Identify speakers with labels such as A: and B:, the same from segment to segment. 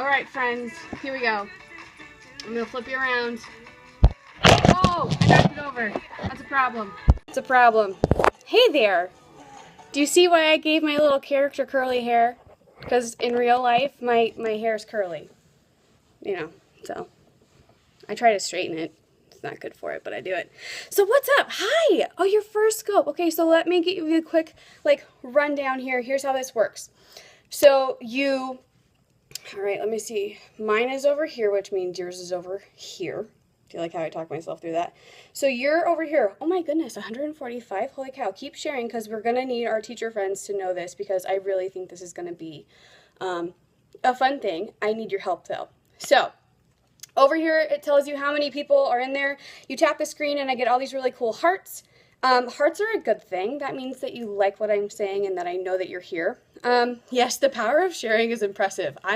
A: Alright, friends, here we go. I'm gonna flip you around. Oh, I knocked it over. That's a problem. That's a problem. Hey there! Do you see why I gave my little character curly hair? Because in real life, my hair is curly. You know, so I try to straighten it. It's not good for it, but I do it. So what's up? Hi! Oh, your first scope. Okay, so let me give you a quick, rundown here. Here's how this works. So all right, let me see. Mine is over here, which means yours is over here. Do you like how I talk myself through that? So you're over here. Oh my goodness, 145? Holy cow. Keep sharing because we're going to need our teacher friends to know this because I really think this is going to be a fun thing. I need your help though. So over here, it tells you how many people are in there. You tap the screen and I get all these really cool hearts. Hearts are a good thing. That means that you like what I'm saying and that I know that you're here. Yes, the power of sharing is impressive. Now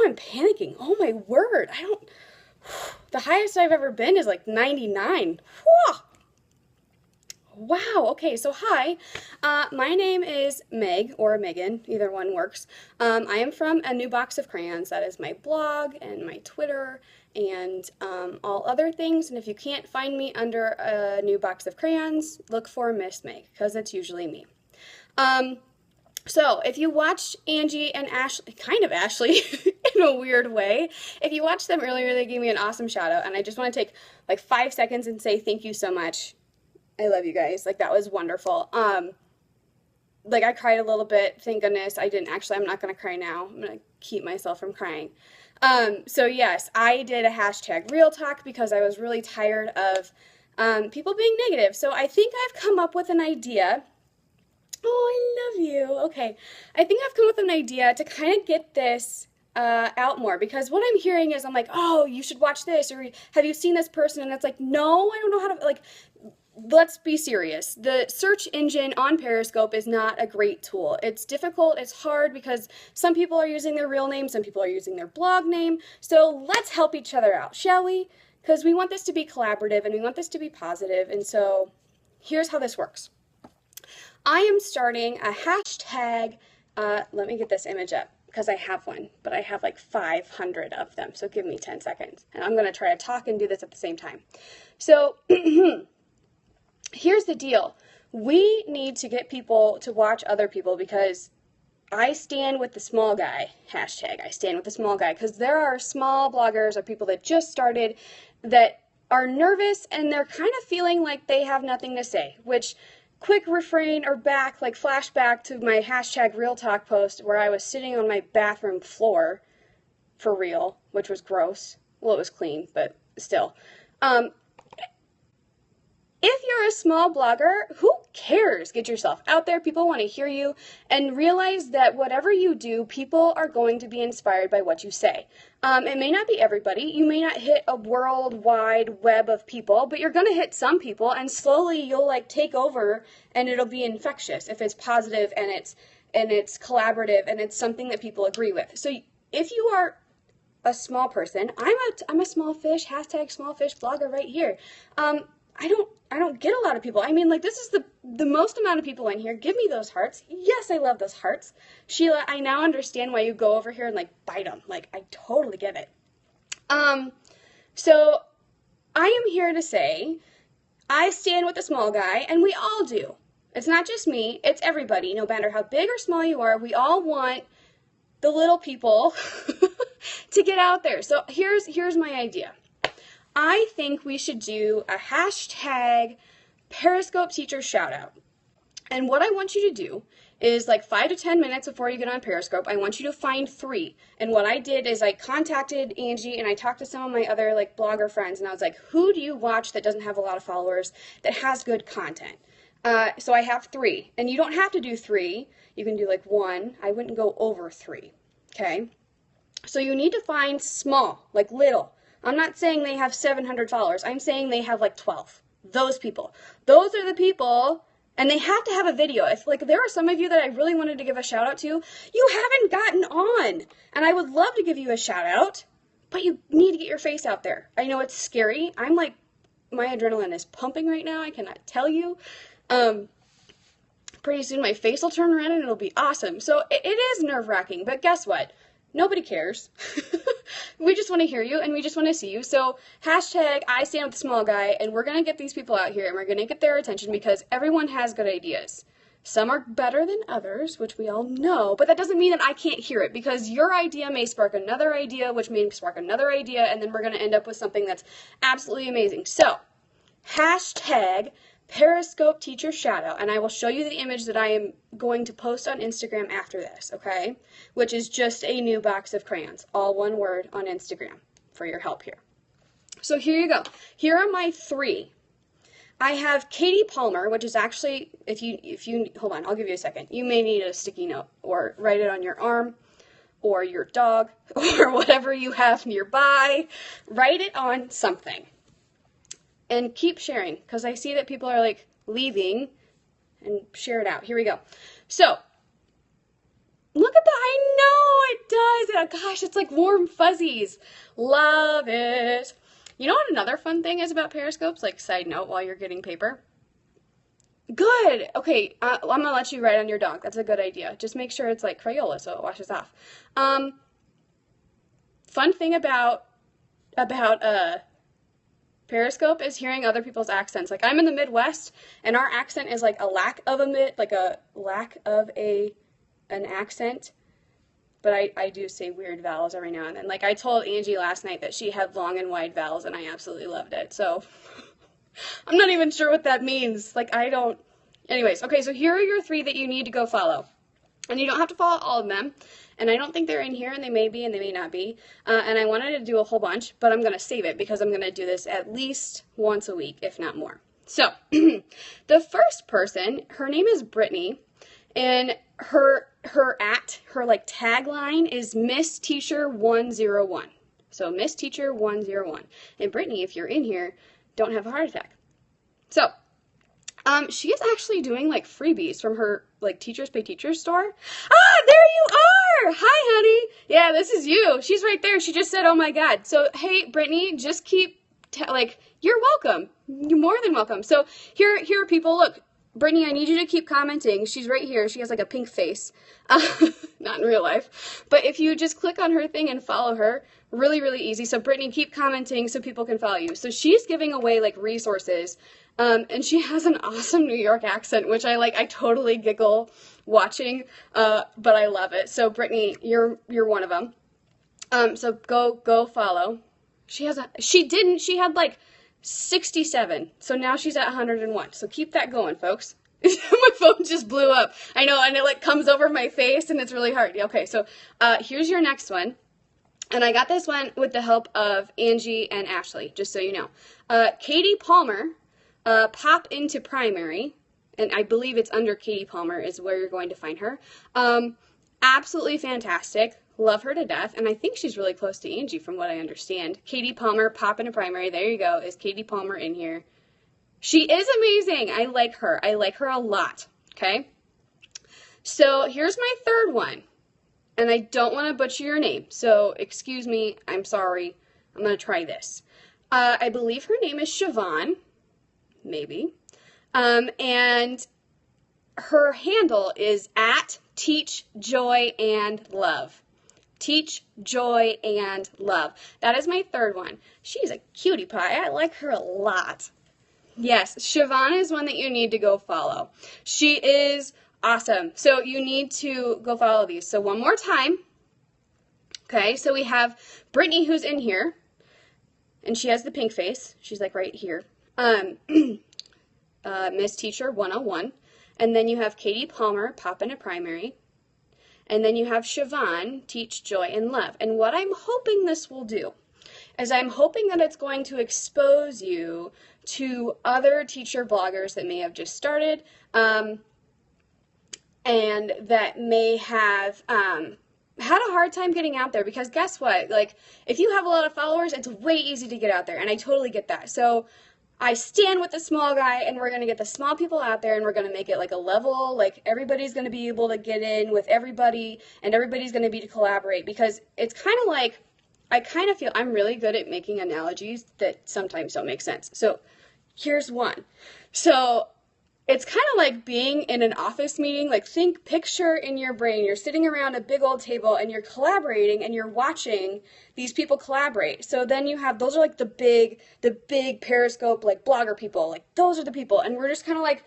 A: I'm panicking. Oh my word. The highest I've ever been is like 99. Whew. Wow. Okay, so hi. My name is Meg, or Megan. Either one works. I am from A New Box of Crayons. That is my blog and my Twitter and all other things. And if you can't find me under A New Box of Crayons, look for Miss Meg, because it's usually me. So if you watched Angie and Ashley, kind of Ashley in a weird way, if you watched them earlier, they gave me an awesome shout out. And I just want to take like 5 seconds and say thank you so much. I love you guys. Like, that was wonderful. I cried a little bit. Thank goodness I didn't. Actually, I'm not going to cry now. I'm going to keep myself from crying. So yes, I did a hashtag real talk because I was really tired of people being negative. So I think I've come up with an idea. Oh, I love you. Okay. I think I've come up with an idea to kind of get this out more, because what I'm hearing is I'm like, oh, you should watch this, or have you seen this person? And it's like, no, I don't know how to, let's be serious. The search engine on Periscope is not a great tool. It's difficult, it's hard, because some people are using their real name, some people are using their blog name. So let's help each other out, shall we? Because we want this to be collaborative and we want this to be positive. And so here's how this works. I am starting a hashtag, let me get this image up because I have one, but I have like 500 of them. So give me 10 seconds and I'm going to try to talk and do this at the same time. So here's the deal. We need to get people to watch other people, because I stand with the small guy, hashtag I stand with the small guy, because there are small bloggers or people that just started that are nervous and they're kind of feeling like they have nothing to say, which quick refrain or flashback to my hashtag real talk post where I was sitting on my bathroom floor for real, which was gross. Well, it was clean, but still. If you're a small blogger, who cares? Get yourself out there. People want to hear you, and realize that whatever you do, people are going to be inspired by what you say. It may not be everybody. You may not hit a worldwide web of people, but you're going to hit some people, and slowly you'll take over, and it'll be infectious if it's positive and it's collaborative and it's something that people agree with. So if you are a small person, I'm a small fish, hashtag small fish blogger right here. I don't get a lot of people. I mean, this is the most amount of people in here. Give me those hearts. Yes, I love those hearts. Sheila, I now understand why you go over here and bite them. I totally get it. So I am here to say I stand with the small guy, and we all do. It's not just me. It's everybody. No matter how big or small you are, we all want the little people to get out there. So here's my idea. I think we should do a hashtag Periscope teacher shout out. And what I want you to do is 5 to 10 minutes before you get on Periscope, I want you to find 3. And what I did is I contacted Angie and I talked to some of my other blogger friends, and I was like, who do you watch that doesn't have a lot of followers that has good content? So I have 3, and you don't have to do 3. You can do 1. I wouldn't go over 3. Okay. So you need to find small, little. I'm not saying they have 700 followers. I'm saying they have 12. Those people. Those are the people, and they have to have a video. If there are some of you that I really wanted to give a shout out to, you haven't gotten on. And I would love to give you a shout out, but you need to get your face out there. I know it's scary. I'm my adrenaline is pumping right now. I cannot tell you. Pretty soon my face will turn around and it'll be awesome. So it is nerve-wracking, but guess what? Nobody cares. We just want to hear you and we just want to see you. So hashtag I stand with the small guy, and we're going to get these people out here and we're going to get their attention because everyone has good ideas. Some are better than others, which we all know, but that doesn't mean that I can't hear it because your idea may spark another idea, which may spark another idea, and then we're going to end up with something that's absolutely amazing. So hashtag Periscope teacher shout out, and I will show you the image that I am going to post on Instagram after this, okay? Which is just a new box of crayons, all one word on Instagram for your help here. So here you go. Here are my 3. I have Katie Palmer, which is actually, if you, hold on, I'll give you a second. You may need a sticky note or write it on your arm or your dog or whatever you have nearby. Write it on something. And keep sharing, because I see that people are like leaving, and share it out. Here we go. So, look at that. I know it does. Oh, gosh, it's like warm fuzzies. Love it. You know what another fun thing is about Periscopes? Like, side note while you're getting paper. Good. Okay, I'm going to let you write on your dog. That's a good idea. Just make sure it's like Crayola so it washes off. Fun thing about Periscope is hearing other people's accents. Like, I'm in the Midwest, and our accent is like a lack of an accent. But I do say weird vowels every now and then. Like, I told Angie last night that she had long and wide vowels, and I absolutely loved it. So, I'm not even sure what that means. Like, I don't... Anyways, okay, so here are your 3 that you need to go follow. And you don't have to follow all of them. And I don't think they're in here, and they may be, and they may not be. And I wanted to do a whole bunch, but I'm going to save it because I'm going to do this at least once a week, if not more. So, the first person, her name is Brittany, and her like tagline is Miss Teacher 101. So, Miss Teacher 101. And Brittany, if you're in here, don't have a heart attack. So, she is actually doing like freebies from her like Teachers Pay Teachers store. Ah, there you are! Hi, honey. Yeah, this is you. She's right there. She just said, "Oh my God." So, hey, Brittany, just keep you're welcome. You're more than welcome. So here are people. Look, Brittany, I need you to keep commenting. She's right here. She has like a pink face. Not in real life, but if you just click on her thing and follow her, really, really easy. So Brittany, keep commenting so people can follow you. So she's giving away like resources. And she has an awesome New York accent, which I totally giggle watching, but I love it. So Brittany, you're one of them. So go follow. She had like 67. So now she's at 101. So keep that going, folks. My phone just blew up. I know, and it like comes over my face and it's really hard. Okay, so here's your next one. And I got this one with the help of Angie and Ashley, just so you know. Katie Palmer. Pop into primary, and I believe it's under Katie Palmer is where you're going to find her. Absolutely fantastic. Love her to death, and I think she's really close to Angie from what I understand. Katie Palmer, pop into primary. There you go. Is Katie Palmer in here? She is amazing. I like her. I like her a lot. Okay? So here's my third one, and I don't want to butcher your name, so excuse me. I'm sorry. I'm going to try this. I believe her name is Siobhan. Maybe. And her handle is at Teach Joy and Love. Teach Joy and Love. That is my third one. She's a cutie pie. I like her a lot. Yes, Siobhan is one that you need to go follow. She is awesome. So you need to go follow these. So one more time. Okay, so we have Brittany who's in here. And she has the pink face. She's like right here. Miss Teacher 101, and then you have Katie Palmer, pop into primary, and then you have Siobhan, Teach Joy and Love. And what I'm hoping this will do is I'm hoping that it's going to expose you to other teacher bloggers that may have just started, and that may have had a hard time getting out there, because guess what? Like, if you have a lot of followers, it's way easy to get out there, and I totally get that. So I stand with the small guy, and we're going to get the small people out there, and we're going to make it like a level, like everybody's going to be able to get in with everybody, and everybody's going to be to collaborate, because it's kind of like, I kind of feel I'm really good at making analogies that sometimes don't make sense. So here's one. So it's kind of like being in an office meeting. Like, picture in your brain, you're sitting around a big old table and you're collaborating and you're watching these people collaborate. So then you have, those are like the big Periscope, like blogger people, like those are the people. And we're just kind of like,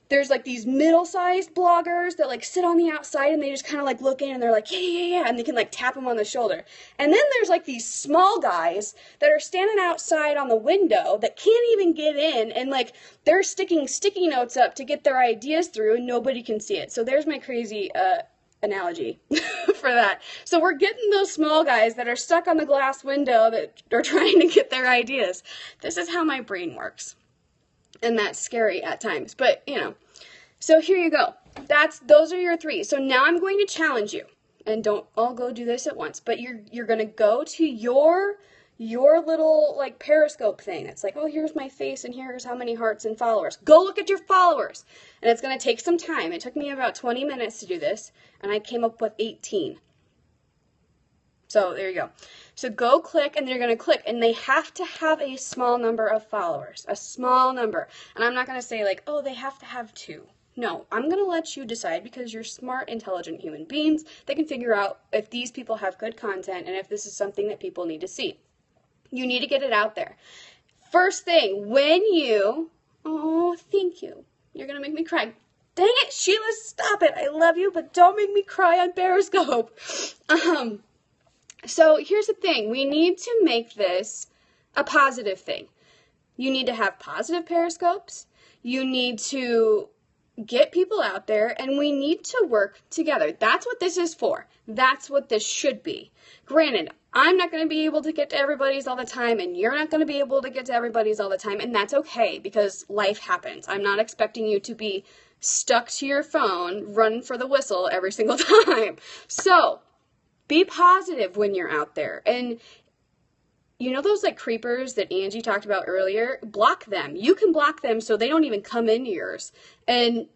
A: there's like these middle-sized bloggers that like sit on the outside and they just kind of like look in and they're like, yeah, and they can like tap them on the shoulder. And then there's like these small guys that are standing outside on the window that can't even get in, and like they're sticking sticky notes up to get their ideas through and nobody can see it. So there's my crazy analogy for that. So we're getting those small guys that are stuck on the glass window that are trying to get their ideas. This is how my brain works. And that's scary at times, but you know. So here you go. Those are your 3. So now I'm going to challenge you, and don't all go do this at once, but you're going to go to your little like Periscope thing. It's like, oh, here's my face and here's how many hearts and followers. Go look at your followers. And it's going to take some time. It took me about 20 minutes to do this, and I came up with 18. So there you go. So go click, and they're going to click, and they have to have a small number of followers, a small number. And I'm not going to say like, oh, they have to have 2. No, I'm going to let you decide, because you're smart, intelligent human beings. They can figure out if these people have good content and if this is something that people need to see. You need to get it out there. First thing, oh, thank you. You're going to make me cry. Dang it, Sheila, stop it. I love you, but don't make me cry on Periscope. So here's the thing. We need to make this a positive thing. You need to have positive Periscopes. You need to get people out there, and we need to work together. That's what this is for. That's what this should be. Granted, I'm not going to be able to get to everybody's all the time, and you're not going to be able to get to everybody's all the time, and that's okay, because life happens. I'm not expecting you to be stuck to your phone, run for the whistle every single time. So be positive when you're out there. And you know those like creepers that Angie talked about earlier? Block them. You can block them so they don't even come into yours. And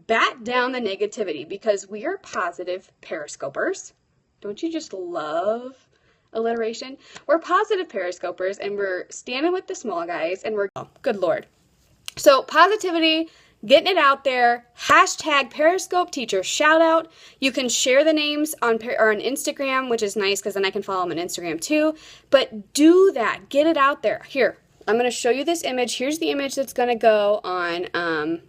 A: bat down the negativity, because we are positive Periscopers. Don't you just love alliteration? We're positive Periscopers, and we're standing with the small guys, and we're, oh, good Lord. So positivity, getting it out there, hashtag Periscope Teacher shout out. You can share the names on Instagram, which is nice because then I can follow them on Instagram too. But do that, get it out there. Here, I'm going to show you this image. Here's the image that's going to go on,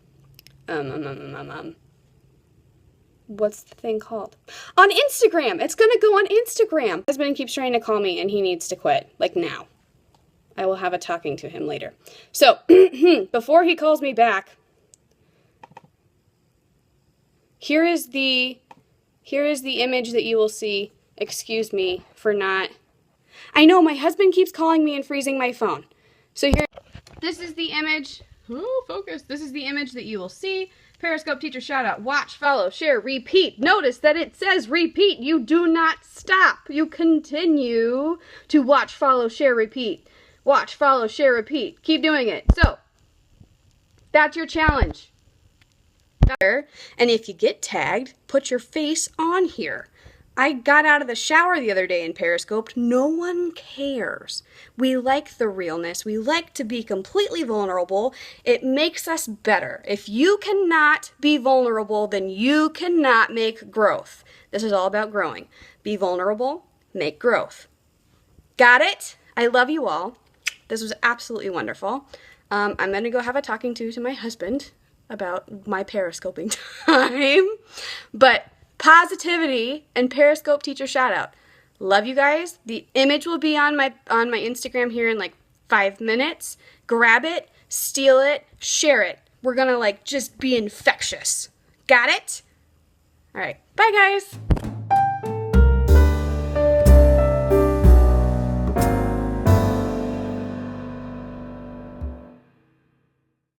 A: what's the thing called? On Instagram. It's going to go on Instagram. My husband keeps trying to call me and he needs to quit, like now. I will have a talking to him later. So, before he calls me back, here is the image that you will see. Excuse me for not... I know, my husband keeps calling me and freezing my phone. So here, this is the image. Oh, focus. This is the image that you will see. Periscope Teacher shout out. Watch, follow, share, repeat. Notice that it says repeat. You do not stop. You continue to watch, follow, share, repeat. Watch, follow, share, repeat. Keep doing it. So, that's your challenge. And if you get tagged, put your face on here. I got out of the shower the other day in Periscope. No one cares. We like the realness. We like to be completely vulnerable. It makes us better. If you cannot be vulnerable, then you cannot make growth. This is all about growing. Be vulnerable, make growth. Got it? I love you all. This was absolutely wonderful. I'm going to go have a talking to my husband about my Periscoping time. But positivity and Periscope Teacher shout out. Love you guys. The image will be on my Instagram here in like 5 minutes. Grab it, steal it, share it. We're gonna like just be infectious. Got it? All right. Bye guys.